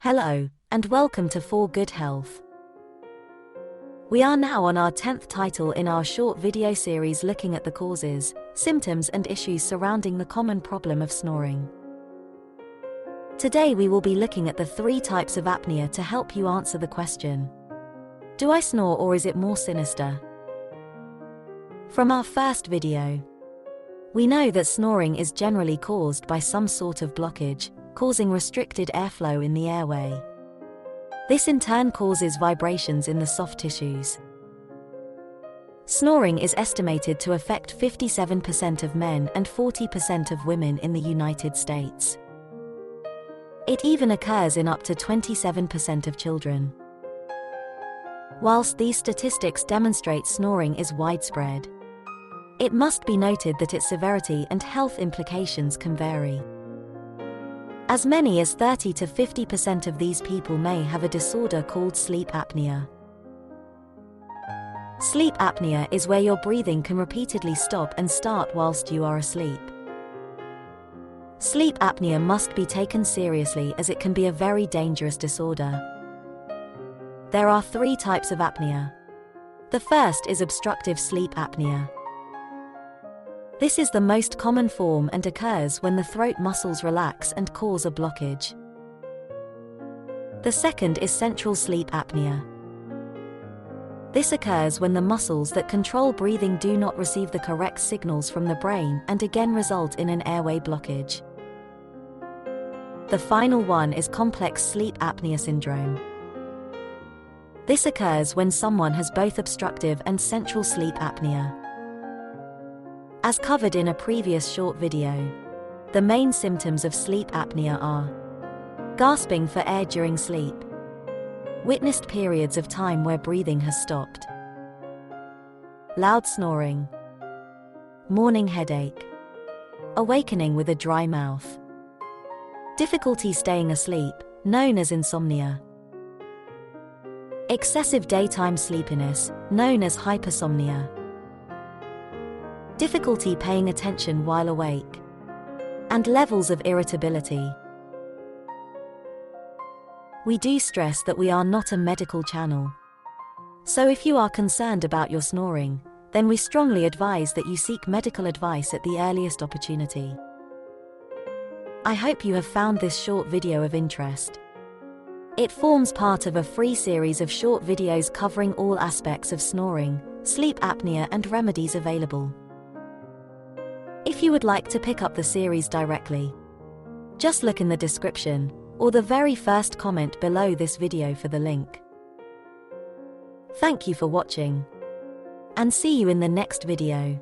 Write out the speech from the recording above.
Hello, and welcome to For Good Health. We are now on our 10th title in our short video series looking at the causes, symptoms and issues surrounding the common problem of snoring. Today we will be looking at the 3 types of apnea to help you answer the question, do I snore or is it more sinister? From our first video, we know that snoring is generally caused by some sort of blockage, causing restricted airflow in the airway. This in turn causes vibrations in the soft tissues. Snoring is estimated to affect 57% of men and 40% of women in the United States. It even occurs in up to 27% of children. Whilst these statistics demonstrate snoring is widespread, it must be noted that its severity and health implications can vary. As many as 30 to 50% of these people may have a disorder called sleep apnea. Sleep apnea is where your breathing can repeatedly stop and start whilst you are asleep. Sleep apnea must be taken seriously as it can be a very dangerous disorder. There are 3 types of apnea. The first is obstructive sleep apnea. This is the most common form and occurs when the throat muscles relax and cause a blockage. The second is central sleep apnea. This occurs when the muscles that control breathing do not receive the correct signals from the brain and again result in an airway blockage. The final one is complex sleep apnea syndrome. This occurs when someone has both obstructive and central sleep apnea. As covered in a previous short video, the main symptoms of sleep apnea are gasping for air during sleep, witnessed periods of time where breathing has stopped, loud snoring, morning headache, awakening with a dry mouth, difficulty staying asleep, known as insomnia, excessive daytime sleepiness, known as hypersomnia, difficulty paying attention while awake, and levels of irritability. We do stress that we are not a medical channel. So if you are concerned about your snoring, then we strongly advise that you seek medical advice at the earliest opportunity. I hope you have found this short video of interest. It forms part of a free series of short videos covering all aspects of snoring, sleep apnea and remedies available. If you would like to pick up the series directly, just look in the description or the very first comment below this video for the link. Thank you for watching, and see you in the next video.